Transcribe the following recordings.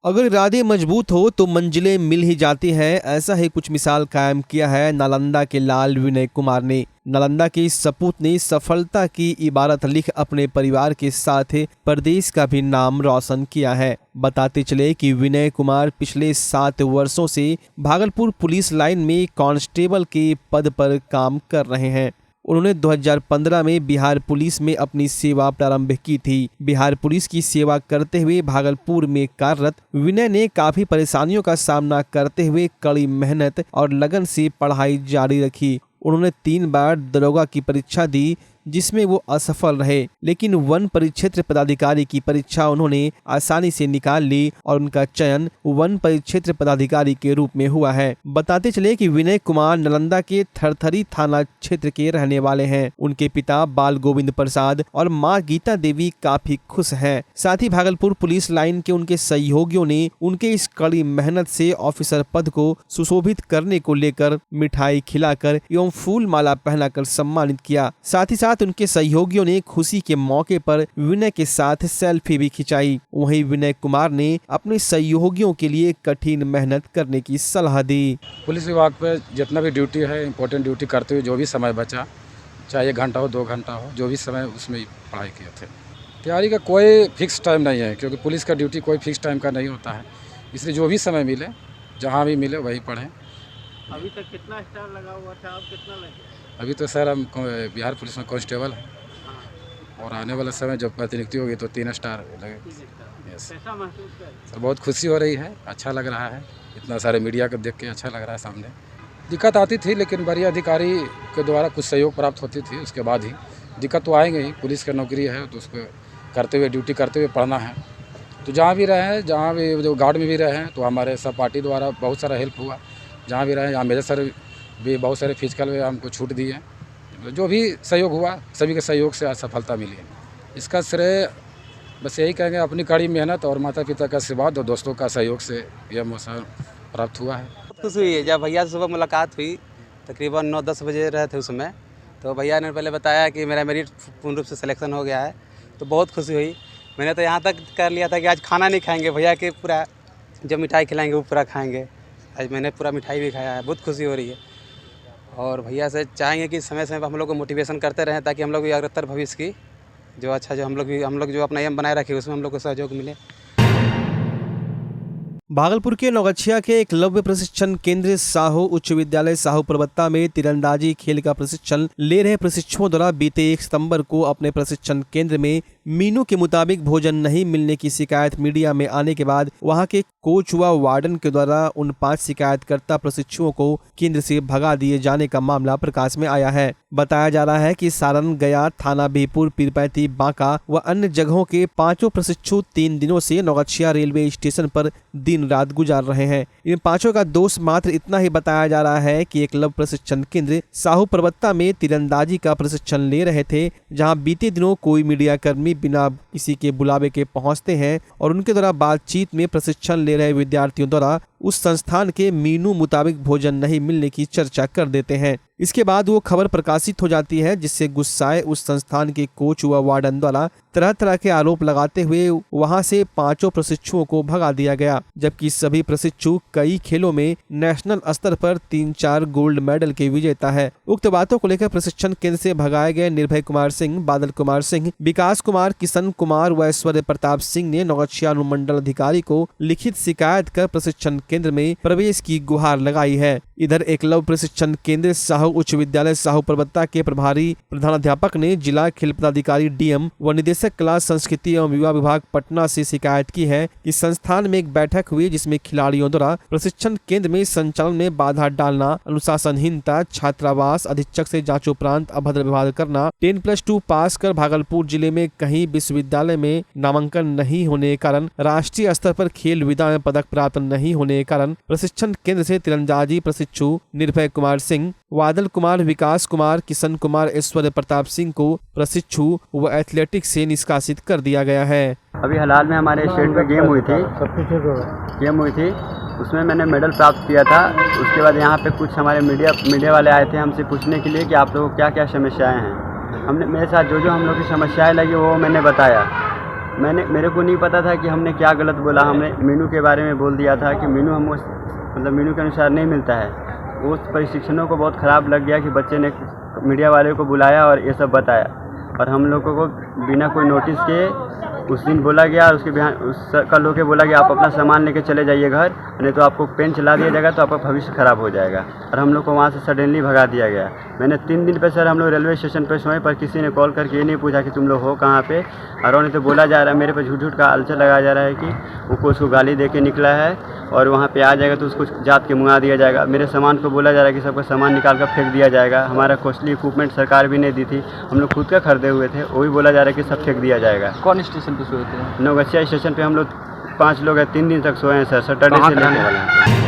अगर इरादे मजबूत हो तो मंजिलें मिल ही जाती हैं। ऐसा ही कुछ मिसाल कायम किया है नालंदा के लाल विनय कुमार ने। नालंदा के इस सपूत ने सफलता की इबारत लिख अपने परिवार के साथ प्रदेश का भी नाम रोशन किया है। बताते चले कि विनय कुमार पिछले 7 वर्षों से भागलपुर पुलिस लाइन में कांस्टेबल के पद पर काम कर रहे हैं। उन्होंने 2015 में बिहार पुलिस में अपनी सेवा प्रारंभ की थी। बिहार पुलिस की सेवा करते हुए भागलपुर में कार्यरत विनय ने काफी परेशानियों का सामना करते हुए कड़ी मेहनत और लगन से पढ़ाई जारी रखी। उन्होंने 3 बार दरोगा की परीक्षा दी, जिसमें वो असफल रहे, लेकिन वन परिक्षेत्र पदाधिकारी की परीक्षा उन्होंने आसानी से निकाल ली और उनका चयन वन परिक्षेत्र पदाधिकारी के रूप में हुआ है। बताते चले कि विनय कुमार नालंदा के थरथरी थाना क्षेत्र के रहने वाले हैं। उनके पिता बाल गोविंद प्रसाद और मां गीता देवी काफी खुश हैं। साथ ही भागलपुर पुलिस लाइन के उनके सहयोगियों ने उनके इस कड़ी मेहनत से ऑफिसर पद को सुशोभित करने को लेकर मिठाई खिलाकर एवं फूल माला पहनाकर सम्मानित किया। साथ ही साथ उनके सहयोगियों ने खुशी के मौके पर विनय के साथ सेल्फी भी खिंचाई। वहीं विनय कुमार ने अपने सहयोगियों के लिए कठिन मेहनत करने की सलाह दी। पुलिस विभाग पे जितना भी ड्यूटी है, इम्पोर्टेंट ड्यूटी करते हुए जो भी समय बचा, चाहे 1 घंटा हो 2 घंटा हो, जो भी समय उसमें पढ़ाई किए थे। तैयारी का कोई फिक्स टाइम नहीं है, क्योंकि पुलिस का ड्यूटी कोई फिक्स टाइम का नहीं होता है। इसलिए जो भी समय मिले, जहाँ भी मिले वही पढ़ें। अभी तक कितना स्टार लगा हुआ था, अब कितना लगे? अभी तो सर हम बिहार पुलिस में कांस्टेबल हैं, और आने वाला समय जब प्रतिनियुक्ति होगी तो 3 स्टार लगेगा। यस कैसा महसूस कर? सर बहुत खुशी हो रही है, अच्छा लग रहा है। इतना सारे मीडिया को देख के अच्छा लग रहा है। सामने दिक्कत आती थी, लेकिन वरीय अधिकारी के द्वारा कुछ सहयोग प्राप्त होती थी। उसके बाद ही दिक्कत तो आएंगे ही, पुलिस की नौकरी है तो उसको करते हुए, ड्यूटी करते हुए पढ़ना है। तो जहाँ भी रहे हैं, जहाँ भी जो गार्ड में भी रहे हैं, तो हमारे सब पार्टी द्वारा बहुत सारा हेल्प हुआ। जहाँ भी रहे, यहाँ मेजर सर भी बहुत सारे फिजिकल में हमको छूट दी है। जो भी सहयोग हुआ, सभी के सहयोग से आज सफलता मिली है। इसका श्रेय बस यही कहेंगे, अपनी कड़ी मेहनत और माता पिता का आशीर्वाद और दोस्तों का सहयोग से यह मौका प्राप्त हुआ है। बहुत खुशी हुई है। जब भैया से सुबह मुलाकात हुई, तकरीबन 9-10 बजे रहे थे उस समय, तो भैया ने पहले बताया कि मेरा मेरिट पूर्ण रूप से सिलेक्शन हो गया है। तो बहुत खुशी हुई। मैंने तो यहाँ तक कर लिया था कि आज खाना नहीं खाएंगे, भैया के पूरा जो मिठाई खिलाएंगे वो पूरा खाएंगे। आज मैंने पूरा मिठाई भी खाया है। बहुत खुशी हो रही है, और भैया से चाहेंगे कि समय समय पर हम लोग को मोटिवेशन करते रहें, ताकि हम लोग भी अग्रतर भविष्य की जो अच्छा जो हम लोग जो अपना एम बनाए रखें, उसमें हम लोग को सहयोग मिले। भागलपुर के नौगछिया के एकलव्य प्रशिक्षण केंद्र साहू उच्च विद्यालय साहू परबत्ता में तीरंदाजी खेल का प्रशिक्षण ले रहे प्रशिक्षुओं द्वारा बीते 1 सितंबर को अपने प्रशिक्षण केंद्र में मीनू के मुताबिक भोजन नहीं मिलने की शिकायत मीडिया में आने के बाद वहां के कोच व वार्डन के द्वारा उन 5 शिकायतकर्ता प्रशिक्षुओं को केंद्र से भगा दिए जाने का मामला प्रकाश में आया है। बताया जा रहा है कि सारण, गया, थाना बिहपुर, पीरपैंती, बांका व अन्य जगहों के 5 प्रशिक्षु 3 दिनों से नौगछिया रेलवे स्टेशन पर दिन रात गुजार रहे हैं। इन 5 का दोष मात्र इतना ही बताया जा रहा है कि एकलव्य प्रशिक्षण केंद्र साहू परबत्ता में तीरंदाजी का प्रशिक्षण ले रहे थे, जहां बीते दिनों कोई मीडिया कर्मी बिना किसी के बुलावे के पहुंचते हैं और उनके द्वारा बातचीत में प्रशिक्षण ले रहे विद्यार्थियों द्वारा उस संस्थान के मीनू मुताबिक भोजन नहीं मिलने की चर्चा कर देते हैं। इसके बाद वो खबर प्रकाशित हो जाती है, जिससे गुस्साए उस संस्थान के कोच व वार्डन द्वारा तरह तरह के आरोप लगाते हुए वहां से 5 प्रशिक्षुओं को भगा दिया गया, जबकि सभी प्रशिक्षु कई खेलों में नेशनल स्तर पर 3-4 गोल्ड मेडल के विजेता है। उक्त बातों को लेकर प्रशिक्षण केंद्र से भगाए गए निर्भय कुमार सिंह, बादल कुमार सिंह, विकास कुमार, किशन कुमार व ऐश्वर्य प्रताप सिंह ने नौगछिया अनुमंडल अधिकारी को लिखित शिकायत कर प्रशिक्षण केंद्र में प्रवेश की गुहार लगाई है। इधर एकलव्य प्रशिक्षण केंद्र साहू उच्च विद्यालय साहू परबत्ता के प्रभारी प्रधानाध्यापक ने जिला खेल पदाधिकारी डीएम व निदेशक कला, संस्कृति एवं युवा विभाग पटना से शिकायत की है कि संस्थान में एक बैठक हुई, जिसमें खिलाड़ियों द्वारा प्रशिक्षण केंद्र में संचालन में बाधा डालना, अनुशासनहीनता, छात्रावास अधीक्षक से जांच उपरांत अभद्र व्यवहार करना, 10+2 पास कर भागलपुर जिले में कहीं विश्वविद्यालय में नामांकन नहीं होने के कारण, राष्ट्रीय स्तर पर खेल विधा में पदक प्राप्त नहीं होने के कारण प्रशिक्षण केंद्र से तीरंदाजी प्रशिक्षु निर्भय कुमार सिंह, बादल कुमार, विकास कुमार, किशन कुमार, ऐश्वर्य प्रताप सिंह को प्रशिक्षु व एथलेटिक्स से निष्कासित कर दिया गया है। अभी हाल में हमारे स्टेट में गेम हुई थी, उसमें मैंने मेडल प्राप्त किया था। उसके बाद यहाँ पे कुछ हमारे मीडिया वाले आए थे हमसे पूछने के लिए कि आप लोगों को क्या क्या समस्याएं हैं। हमने मेरे साथ जो हम लोग की समस्याएं लगी वो मैंने बताया। मेरे को नहीं पता था कि हमने क्या गलत बोला। हमने मीनू के बारे में बोल दिया था कि मीनू हमको मतलब मीनू के अनुसार नहीं मिलता है। उस प्रशिक्षणों को बहुत ख़राब लग गया कि बच्चे ने मीडिया वाले को बुलाया और ये सब बताया, और हम लोगों को बिना कोई नोटिस के उस दिन बोला गया, और उसके बिहान कल होके बोला कि आप अपना सामान लेके चले जाइए घर, नहीं तो आपको पेन चला दिया जाएगा तो आपका भविष्य ख़राब हो जाएगा। और हम लोग को वहाँ से सडनली भगा दिया गया। मैंने 3 दिन पे सर हम लोग रेलवे स्टेशन पे सोए, पर किसी ने कॉल करके ये नहीं पूछा कि तुम लोग हो कहाँ पे। और नहीं तो बोला जा रहा है, मेरे पे झूठ झूठ का आलचा लगाया जा रहा है कि वो उसको गाली दे के निकला है और वहाँ पे आ जाएगा तो उसको जात के मुँगा दिया जाएगा। मेरे सामान को बोला जा रहा है कि सबका सामान निकाल कर फेंक दिया जाएगा। हमारा कॉस्टली इक्विपमेंट सरकार भी नहीं दी थी, हम लोग खुद का खरीदे हुए थे, वो भी बोला जा रहा है कि सब फेंक दिया जाएगा। कौन स्टेशन पे सोए थे? नौगछिया स्टेशन पे हम लोग 5 लोग हैं, 3 दिन तक सोए हैं सर, सैटरडे से लेने वाले हैं।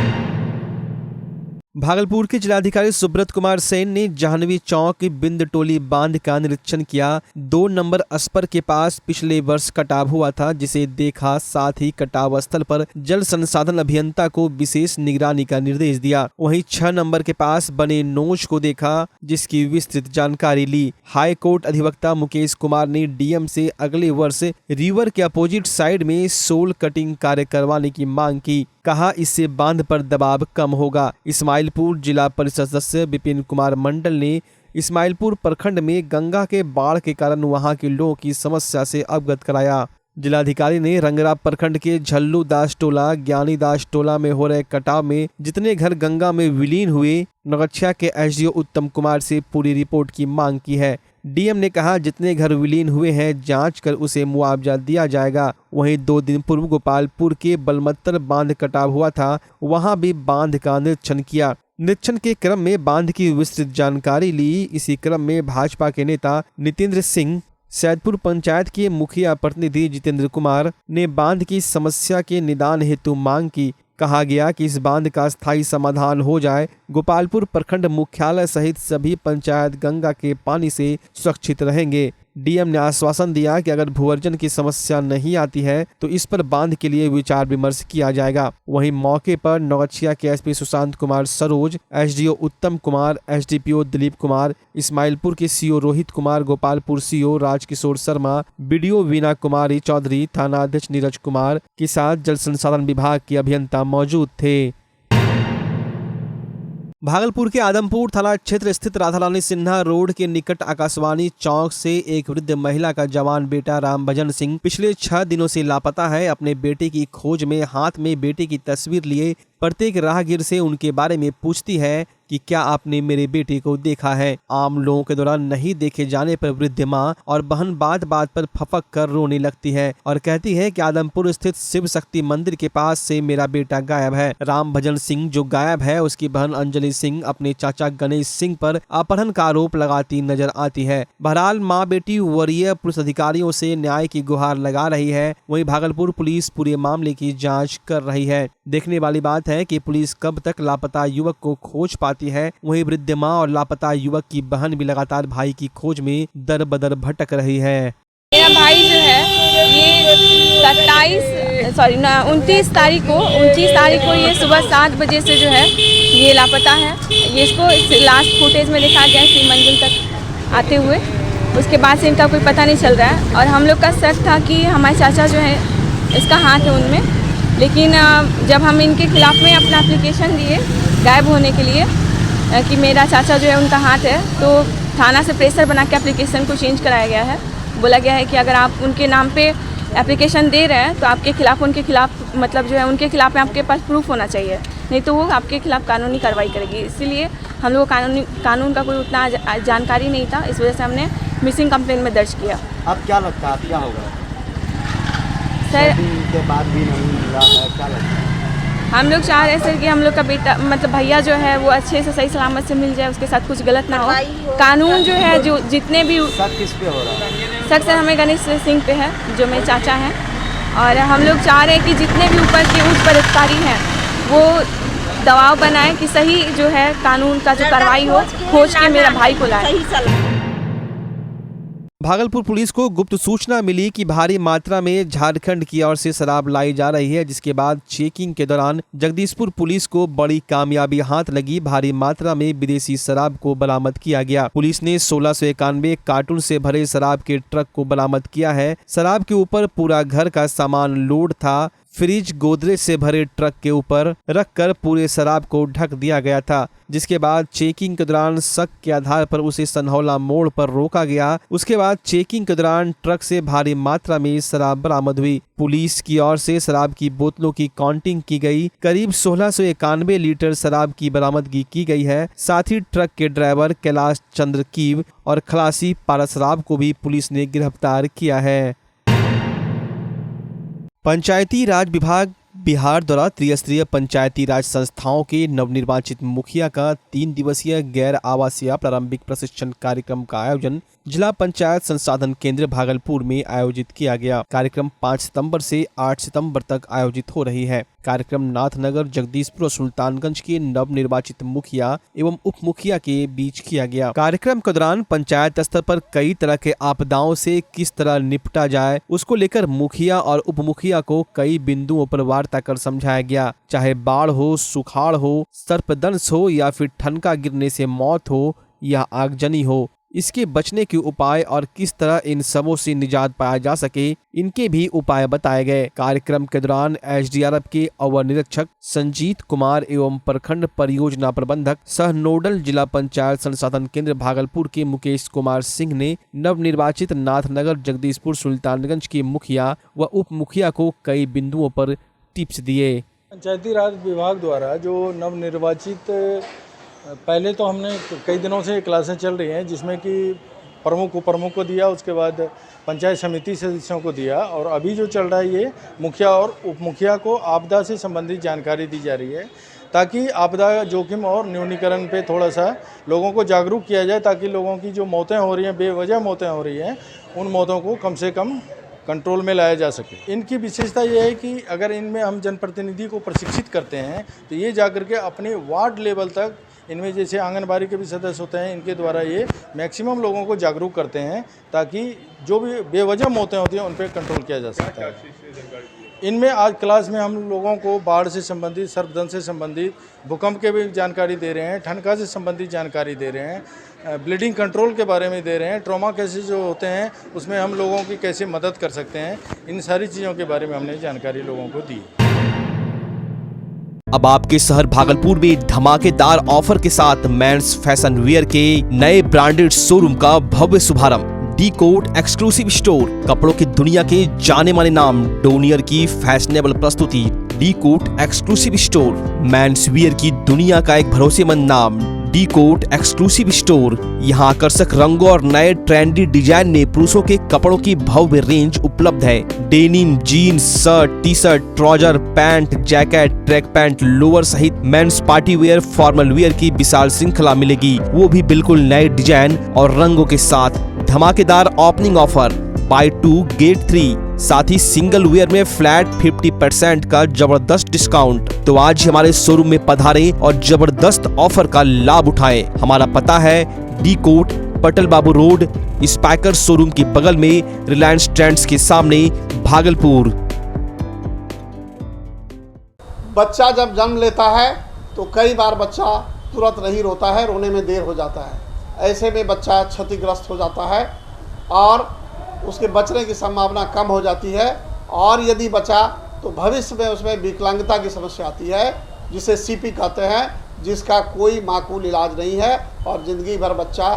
भागलपुर के जिलाधिकारी सुब्रत कुमार सेन ने जाह्नवी चौक बिंद टोली बांध का निरीक्षण किया। 2 नंबर अस्पर के पास पिछले वर्ष कटाव हुआ था, जिसे देखा। साथ ही कटाव स्थल पर जल संसाधन अभियंता को विशेष निगरानी का निर्देश दिया। वहीं 6 नंबर के पास बने नोच को देखा, जिसकी विस्तृत जानकारी ली। हाई कोर्ट अधिवक्ता मुकेश कुमार ने डीएम से अगले वर्ष रिवर के अपोजिट साइड में सोल कटिंग कार्य करवाने की मांग की। कहा, इससे बांध पर दबाव कम होगा। इस्माइलपुर जिला परिषद सदस्य विपिन कुमार मंडल ने इस्माइलपुर प्रखंड में गंगा के बाढ़ के कारण वहां के लोगों की समस्या से अवगत कराया। जिलाधिकारी ने रंगरा प्रखंड के झल्लू दास टोला, ज्ञानी दास टोला में हो रहे कटाव में जितने घर गंगा में विलीन हुए, नौगछिया के एसडीओ उत्तम कुमार से पूरी रिपोर्ट की मांग की है। डीएम ने कहा, जितने घर विलीन हुए हैं जांच कर उसे मुआवजा दिया जाएगा। वहीं 2 दिन पूर्व गोपालपुर के बलमत्तर बांध कटाव हुआ था, वहां भी बांध का निरीक्षण किया। निरीक्षण के क्रम में बांध की विस्तृत जानकारी ली। इसी क्रम में भाजपा के नेता नितेंद्र सिंह, सैदपुर पंचायत के मुखिया प्रतिनिधि जितेंद्र कुमार ने बांध की समस्या के निदान हेतु मांग की। कहा गया कि इस बांध का स्थायी समाधान हो जाए। गोपालपुर प्रखंड मुख्यालय सहित सभी पंचायत गंगा के पानी से सुरक्षित रहेंगे। डीएम ने आश्वासन दिया कि अगर भूअर्जन की समस्या नहीं आती है तो इस पर बांध के लिए विचार विमर्श किया जाएगा। वहीं मौके पर नौगछिया के SP Sushant Kumar Saroj, SDO Uttam Kumar, SDPO Dilip Kumar, Ismailpur के CO Rohit Kumar, Gopalpur CO Rajkishore Sharma, BDO Veena Kumari Chaudhary, थाना अध्यक्ष नीरज कुमार के साथ जल संसाधन विभाग के अभियंता मौजूद थे। भागलपुर के आदमपुर थाना क्षेत्र स्थित राधारानी सिन्हा रोड के निकट आकाशवाणी चौक से एक वृद्ध महिला का जवान बेटा रामभजन सिंह पिछले 6 दिनों से लापता है। अपने बेटे की खोज में हाथ में बेटे की तस्वीर लिए प्रत्येक राहगीर से उनके बारे में पूछती है कि क्या आपने मेरे बेटे को देखा है। आम लोगों के दौरान नहीं देखे जाने पर वृद्ध मां और बहन बात बात पर फपक कर रोने लगती है और कहती है कि आदमपुर स्थित शिव शक्ति मंदिर के पास से मेरा बेटा गायब है। रामभजन सिंह जो गायब है, उसकी बहन अंजलि सिंह अपने चाचा गणेश सिंह पर अपहरण का आरोप लगाती नजर आती है। बहरहाल माँ बेटी वरीय पुलिस अधिकारियों से न्याय की गुहार लगा रही है। वहीं भागलपुर पुलिस पूरे मामले की जाँच कर रही है। देखने वाली बात है कि पुलिस कब तक लापता युवक को खोज पाती है। वहीं वृद्ध मां और लापता युवक की बहन भी लगातार भाई की खोज में दर बदर भटक रही है। मेरा भाई जो है ये 29 तारीख को ये सुबह 7 बजे से जो है ये लापता है। ये इसको लास्ट फुटेज में देखा गया श्री मंदिर तक आते हुए, उसके बाद से इनका कोई पता नहीं चल रहा है। और हम लोग का शक था कि हमारे चाचा जो है इसका हाथ है उनमें, लेकिन जब हम इनके खिलाफ में अपना एप्लीकेशन दिए गायब होने के लिए कि मेरा चाचा जो है उनका हाथ है, तो थाना से प्रेशर बना के एप्लीकेशन को चेंज कराया गया है। बोला गया है कि अगर आप उनके नाम पे एप्लीकेशन दे रहे हैं तो आपके खिलाफ उनके खिलाफ मतलब जो है उनके खिलाफ में आपके पास प्रूफ होना चाहिए, नहीं तो वो आपके खिलाफ कानूनी कार्रवाई करेगी। इसीलिए हम लोग कानून का कोई उतना जानकारी नहीं था, इस वजह से हमने मिसिंग कंप्लेन में दर्ज किया। अब क्या लगता है, अब क्या होगा सर? के बाद भी नहीं मिला है, क्या लगता है? हम लोग चाह रहे सर कि हम लोग का बेटा मतलब भैया जो है वो अच्छे से सही सलामत से मिल जाए, उसके साथ कुछ गलत ना हो। कानून जो है जो जितने भी शक किस पे हो रहा है? शक सर हमें गणेश सिंह पे है जो मेरे चाचा हैं, और हम लोग चाह रहे हैं कि जितने भी ऊपर के उच्च पदाधिकारी हैं वो दबाव बनाएं कि सही जो है कानून का जो कार्रवाई हो, खोज के मेरा भाई को लाए। भागलपुर पुलिस को गुप्त सूचना मिली कि भारी मात्रा में झारखंड की ओर से शराब लाई जा रही है, जिसके बाद चेकिंग के दौरान जगदीशपुर पुलिस को बड़ी कामयाबी हाथ लगी। भारी मात्रा में विदेशी शराब को बरामद किया गया। पुलिस ने 1691 कार्टून से भरे शराब के ट्रक को बरामद किया है। शराब के ऊपर पूरा घर का सामान लोड था। फ्रिज गोदरेज से भरे ट्रक के ऊपर रखकर पूरे शराब को ढक दिया गया था, जिसके बाद चेकिंग के दौरान शक के आधार पर उसे सनहौला मोड़ पर रोका गया। उसके बाद चेकिंग के दौरान ट्रक से भारी मात्रा में शराब बरामद हुई। पुलिस की ओर से शराब की बोतलों की काउंटिंग की गई। करीब 1691 लीटर शराब की बरामदगी की गई है। साथ ही ट्रक के ड्राइवर कैलाश चंद्र कीव और खलासी पारसराव को भी पुलिस ने गिरफ्तार किया है। पंचायती राज विभाग बिहार द्वारा त्रिस्तरीय पंचायती राज संस्थाओं के नवनिर्वाचित मुखिया का 3 दिवसीय गैर आवासीय प्रारंभिक प्रशिक्षण कार्यक्रम का आयोजन जिला पंचायत संसाधन केंद्र भागलपुर में आयोजित किया गया। कार्यक्रम 5 सितंबर से 8 सितंबर तक आयोजित हो रही है। कार्यक्रम नाथनगर, जगदीशपुर और सुल्तानगंज के नवनिर्वाचित मुखिया एवं उप मुखिया के बीच किया गया। कार्यक्रम के दौरान पंचायत स्तर पर कई तरह के आपदाओं से किस तरह निपटा जाए, उसको लेकर मुखिया और उप मुखिया को कई बिंदुओं पर वार्ता कर समझाया गया। चाहे बाढ़ हो, सुखाड़ हो, सर्पदंश हो या फिर ठनका गिरने से मौत हो या आगजनी हो, इसके बचने के उपाय और किस तरह इन सबों से निजात पाया जा सके, इनके भी उपाय बताए गए। कार्यक्रम के दौरान एसडीआरएफ के अवर निरीक्षक संजीत कुमार एवं प्रखंड परियोजना प्रबंधक सह नोडल जिला पंचायत संसाधन केंद्र भागलपुर के मुकेश कुमार सिंह ने नवनिर्वाचित नाथनगर, जगदीशपुर, सुल्तानगंज के मुखिया व उप मुखिया को कई बिंदुओं पर टिप्स दिए। पंचायती राज विभाग द्वारा जो नवनिर्वाचित पहले तो हमने कई दिनों से क्लासें चल रही हैं, जिसमें कि प्रमुख उप प्रमुख को दिया, उसके बाद पंचायत समिति सदस्यों को दिया, और अभी जो चल रहा है ये मुखिया और उप मुखिया को आपदा से संबंधित जानकारी दी जा रही है, ताकि आपदा जोखिम और न्यूनीकरण पे थोड़ा सा लोगों को जागरूक किया जाए, ताकि लोगों की जो मौतें हो रही हैं, बेवजह मौतें हो रही हैं, उन मौतों को कम से कम कंट्रोल में लाया जा सके। इनकी विशेषता ये है कि अगर इनमें हम जनप्रतिनिधि को प्रशिक्षित करते हैं तो ये जाकर के अपने वार्ड लेवल तक, इनमें जैसे आंगनबाड़ी के भी सदस्य होते हैं, इनके द्वारा ये मैक्सिमम लोगों को जागरूक करते हैं, ताकि जो भी बेवजह मौतें होती हैं उन पर कंट्रोल किया जा सकता है। इनमें आज क्लास में हम लोगों को बाढ़ से संबंधित, सर्पदंश से संबंधित, भूकंप के भी जानकारी दे रहे हैं, ठनका से संबंधित जानकारी दे रहे हैं, ब्लीडिंग कंट्रोल के बारे में दे रहे हैं, ट्रॉमा केसेस जो होते हैं उसमें हम लोगों की कैसे मदद कर सकते हैं, इन सारी चीज़ों के बारे में हमने जानकारी लोगों को दी। अब आपके शहर भागलपुर में धमाकेदार ऑफर के साथ मेंस फैशन वियर के नए ब्रांडेड शोरूम का भव्य शुभारंभ। डी कोट एक्सक्लूसिव स्टोर, कपड़ों की दुनिया के जाने माने नाम डोनियर की फैशनेबल प्रस्तुति। D'cot exclusive store, men's wear की दुनिया का एक भरोसेमंद नाम। डी कोट एक्सक्लूसिव स्टोर, यहाँ आकर्षक रंगों और नए ट्रेंडी डिजाइन में पुरुषों के कपड़ों की भव्य रेंज उपलब्ध है। Denim, jeans, shirt, T shirt, trouser, pant, jacket, track pant, lower सहित men's party wear, formal wear की विशाल श्रृंखला मिलेगी, वो भी बिल्कुल नए डिजाइन और रंगों के साथ। धमाकेदार ओपनिंग ऑफर, बाय 2 गेट 3, साथ ही सिंगल वेयर में फ्लैट 50% का जबरदस्त डिस्काउंट। तो आज हमारे शोरूम में पधारें और जबरदस्त ऑफर का लाभ उठाएं। हमारा पता है डी कोट, पटल बाबू रोड, स्पाइकर शोरूम के बगल में, रिलायंस ट्रेंड्स के सामने, भागलपुर। बच्चा जब जन्म लेता है तो कई बार बच्चा तुरंत नहीं रोता है, रोने में देर हो जाता है। ऐसे में बच्चा क्षतिग्रस्त हो जाता है और उसके बचने की संभावना कम हो जाती है, और यदि बचा तो भविष्य में उसमें विकलांगता की समस्या आती है, जिसे सीपी कहते हैं, जिसका कोई माकूल इलाज नहीं है और ज़िंदगी भर बच्चा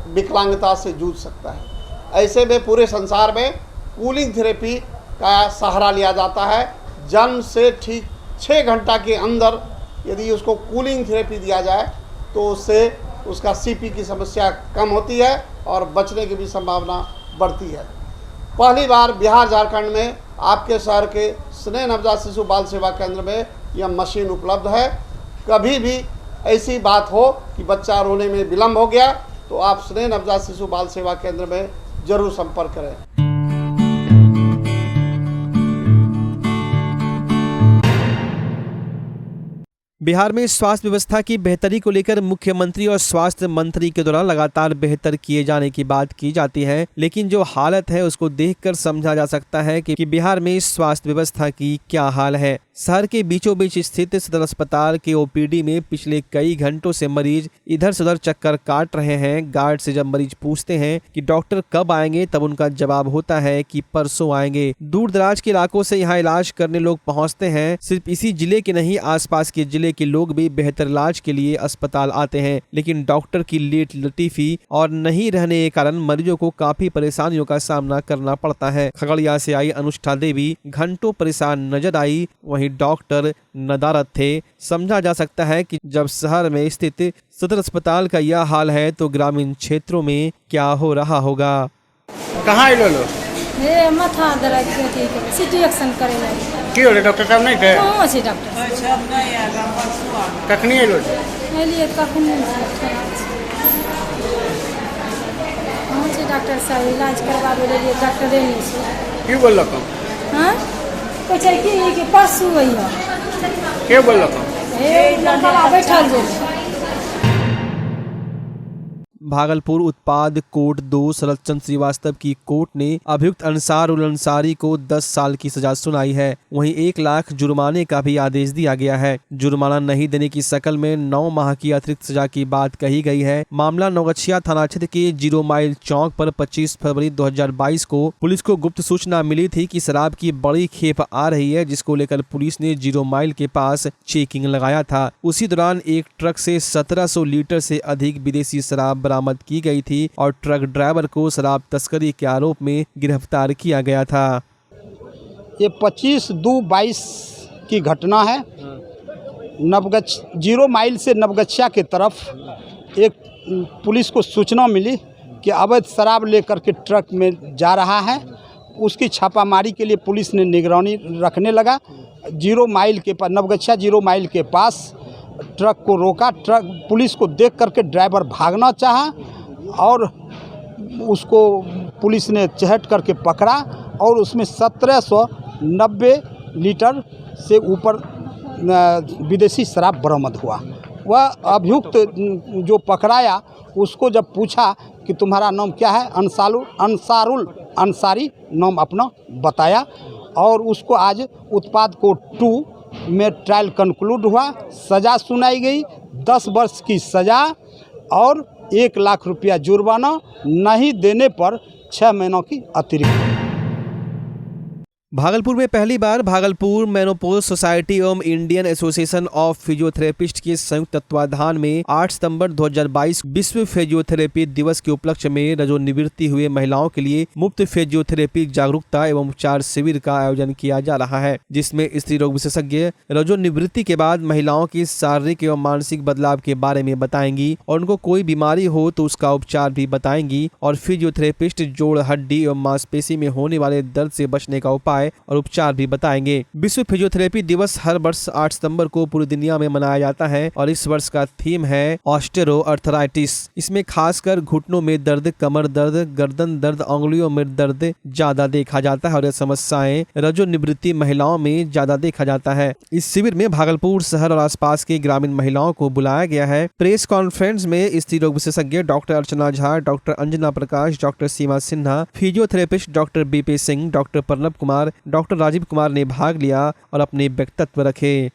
विकलांगता से जूझ सकता है। ऐसे में पूरे संसार में कूलिंग थेरेपी का सहारा लिया जाता है। जन्म से ठीक 6 घंटा के अंदर यदि उसको कूलिंग थेरेपी दिया जाए तो उससे उसका सीपी की समस्या कम होती है और बचने की भी संभावना बढ़ती है। पहली बार बिहार झारखंड में आपके शहर के स्नेह नवजात शिशु बाल सेवा केंद्र में यह मशीन उपलब्ध है। कभी भी ऐसी बात हो कि बच्चा रोने में विलम्ब हो गया तो आप स्नेह नवजात शिशु बाल सेवा केंद्र में जरूर संपर्क करें। बिहार में स्वास्थ्य व्यवस्था की बेहतरी को लेकर मुख्यमंत्री और स्वास्थ्य मंत्री के द्वारा लगातार बेहतर किए जाने की बात की जाती है, लेकिन जो हालत है उसको देखकर समझा जा सकता है कि बिहार में स्वास्थ्य व्यवस्था की क्या हाल है। शहर के बीचों बीच स्थित सदर अस्पताल के ओपीडी में पिछले कई घंटों से मरीज इधर से उधर चक्कर काट रहे हैं। गार्ड से जब मरीज पूछते हैं कि डॉक्टर कब आएंगे, तब उनका जवाब होता है कि परसों आएंगे। दूर दराज के इलाकों से यहाँ इलाज करने लोग पहुँचते हैं। सिर्फ इसी जिले के नहीं, आसपास के जिले के लोग भी बेहतर इलाज के लिए अस्पताल आते हैं, लेकिन डॉक्टर की लेट लतीफी और नहीं रहने के कारण मरीजों को काफी परेशानियों का सामना करना पड़ता है। खगड़िया से आई अनुष्ठा देवी घंटों परेशान नजर आई, वहीं डॉक्टर नदारत थे। समझा जा सकता है कि जब शहर में स्थित सदर अस्पताल का यह हाल है तो ग्रामीण क्षेत्रों में क्या हो रहा होगा। कहाँ आइलो लो? हे माथा दर्द के सिटी एक्शन करे लगे। की होले डॉक्टर साहब नहीं थे? कहाँ से डॉक्टर? कखनी आइलो? एलिए कखनी कहाँ से डॉक्टर साहब इलाज करवावे लिए डॉक्टरे नहीं से। की बोल लको? हाँ कुछ है कि परसों वही हो के बोल लको? हे लड़का बैठल जो भागलपुर उत्पाद कोर्ट 2 शरद चंद्र श्रीवास्तव की कोर्ट ने अभियुक्त अंसार उल अंसारी को 10 साल की सजा सुनाई है। वहीं 1 लाख जुर्माने का भी आदेश दिया गया है। जुर्माना नहीं देने की शकल में 9 माह की अतिरिक्त सजा की बात कही गई है। मामला नौगछिया थाना क्षेत्र के 0 माइल चौक पर 25 फरवरी 2022 को पुलिस को गुप्त सूचना मिली थी कि शराब की बड़ी खेप आ रही है, जिसको लेकर पुलिस ने 0 माइल के पास चेकिंग लगाया था। उसी दौरान एक ट्रक से 1700 लीटर से अधिक विदेशी शराब बरामद की गई थी और ट्रक ड्राइवर को शराब तस्करी के आरोप में गिरफ्तार किया गया था। ये 25/2/22 की घटना है। 0 माइल से नवगछिया की तरफ एक पुलिस को सूचना मिली कि अवैध शराब लेकर के ट्रक में जा रहा है। उसकी छापामारी के लिए पुलिस ने निगरानी रखने लगा। 0 माइल के पास, नवगछिया 0 माइल के पास ट्रक को रोका। ट्रक पुलिस को देख करके ड्राइवर भागना चाहा और उसको पुलिस ने चहट करके पकड़ा और उसमें 1790 लीटर से ऊपर विदेशी शराब बरामद हुआ। वह अभियुक्त जो पकड़ाया उसको जब पूछा कि तुम्हारा नाम क्या है, अंसारुल अंसारी नाम अपना बताया और उसको आज उत्पाद कोर्ट 2 में ट्रायल कंक्लूड हुआ। सज़ा सुनाई गई 10 वर्ष की सज़ा और 1 लाख रुपया जुर्माना, नहीं देने पर 6 महीनों की अतिरिक्त। भागलपुर में पहली बार भागलपुर मेनोपॉज सोसाइटी एवं इंडियन एसोसिएशन ऑफ फिजियोथेरेपिस्ट के संयुक्त तत्वाधान में 8 सितंबर 2022 विश्व फिजियोथेरेपी दिवस के उपलक्ष्य में रजोनिवृत्ति हुए महिलाओं के लिए मुफ्त फिजियोथेरेपी जागरूकता एवं उपचार शिविर का आयोजन किया जा रहा है, जिसमें स्त्री रोग विशेषज्ञ रजोनिवृत्ति के बाद महिलाओं की शारीरिक एवं मानसिक बदलाव के बारे में बताएंगी और उनको कोई बीमारी हो तो उसका उपचार भी बताएंगी और फिजियोथेरेपिस्ट जोड़, हड्डी एवं मांसपेशी में होने वाले दर्द से बचने का उपाय और उपचार भी बताएंगे। विश्व फिजियोथेरेपी दिवस हर वर्ष 8 सितंबर को पूरी दुनिया में मनाया जाता है और इस वर्ष का थीम है ऑस्टेरोआर्थराइटिस। इसमें खासकर घुटनों में दर्द, कमर दर्द, गर्दन दर्द, उंगलियों में दर्द ज्यादा देखा जाता है और यह समस्याएं रजोनिवृत्ति महिलाओं में ज्यादा देखा जाता है। इस शिविर में भागलपुर शहर और आसपास की ग्रामीण महिलाओं को बुलाया गया है। प्रेस कॉन्फ्रेंस में स्त्री रोग विशेषज्ञ doctor Archana Jha, doctor Anjana Prakash, doctor Seema Sinha, physiotherapist doctor BP Singh, doctor Pranab Kumar, doctor Rajeev Kumar ने भाग लिया और अपने वक्तव्य रखे।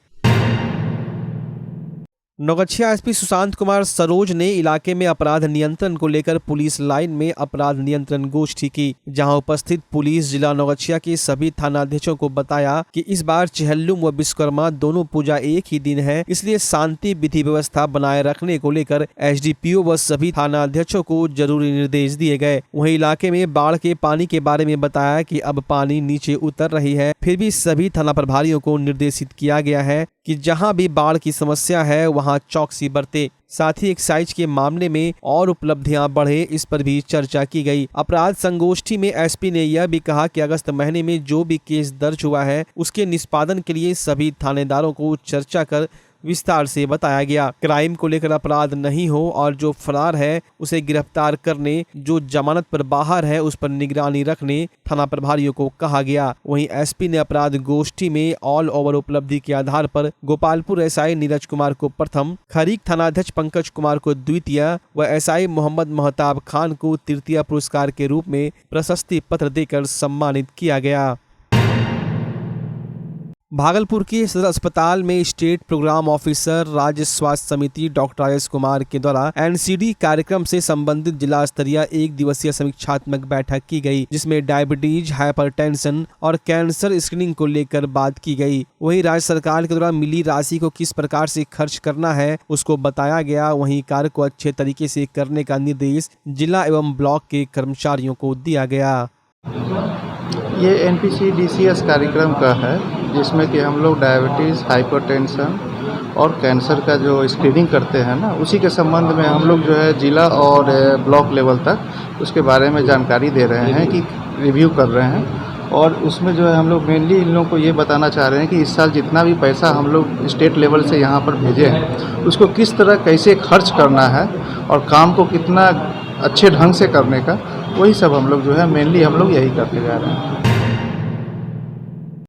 नौगछिया एसपी सुशांत कुमार सरोज ने इलाके में अपराध नियंत्रण को लेकर पुलिस लाइन में अपराध नियंत्रण गोष्ठी की, जहां उपस्थित पुलिस जिला नौगछिया के सभी थानाध्यक्षों को बताया कि इस बार चेहल्लुम व विश्वकर्मा दोनों पूजा एक ही दिन है, इसलिए शांति विधि व्यवस्था बनाए रखने को लेकर एसडीपीओ व सभी थानाध्यक्षों को जरूरी निर्देश दिए गए। वहीं इलाके में बाढ़ के पानी के बारे में बताया कि अब पानी नीचे उतर रही है, फिर भी सभी थाना प्रभारियों को निर्देशित किया गया है कि जहां भी बाढ़ की समस्या है वहां चौकसी बरते। साथ ही एक्साइज के मामले में और उपलब्धियां बढ़े, इस पर भी चर्चा की गई। अपराध संगोष्ठी में एसपी ने यह भी कहा कि अगस्त महीने में जो भी केस दर्ज हुआ है उसके निष्पादन के लिए सभी थानेदारों को चर्चा कर विस्तार से बताया गया। क्राइम को लेकर अपराध नहीं हो और जो फरार है उसे गिरफ्तार करने, जो जमानत पर बाहर है उस पर निगरानी रखने थाना प्रभारियों को कहा गया। वहीं एसपी ने अपराध गोष्ठी में ऑल ओवर उपलब्धि के आधार पर गोपालपुर एसआई नीरज कुमार को प्रथम, खरीक थानाध्यक्ष पंकज कुमार को द्वितीय व एसआई मोहम्मद महताब खान को तृतीय पुरस्कार के रूप में प्रशस्ति पत्र देकर सम्मानित किया गया। भागलपुर के सदर अस्पताल में स्टेट प्रोग्राम ऑफिसर राज्य स्वास्थ्य समिति डॉक्टर आयुष कुमार के द्वारा एनसीडी कार्यक्रम से संबंधित जिला स्तरीय 1 दिवसीय समीक्षात्मक बैठक की गई, जिसमें डायबिटीज, हाइपरटेंशन और कैंसर स्क्रीनिंग को लेकर बात की गई। वहीं राज्य सरकार के द्वारा मिली राशि को किस प्रकार से खर्च करना है उसको बताया गया। वहीं कार्य को अच्छे तरीके से करने का निर्देश जिला एवं ब्लॉक के कर्मचारियों को दिया गया। ये NPCDCS कार्यक्रम का है, जिसमें कि हम लोग डायबिटीज़, हाइपरटेंशन और कैंसर का जो स्क्रीनिंग करते हैं ना, उसी के संबंध में हम लोग जो है जिला और ब्लॉक लेवल तक उसके बारे में जानकारी दे रहे हैं कि रिव्यू कर रहे हैं। और उसमें जो है हम लोग मेनली इन लोगों को ये बताना चाह रहे हैं कि इस साल जितना भी पैसा हम लोग स्टेट लेवल से यहाँ पर भेजे हैं उसको किस तरह कैसे खर्च करना है और काम को कितना अच्छे ढंग से करने का, वही सब हम लोग जो है मेनली हम लोग यही करते जा रहे हैं।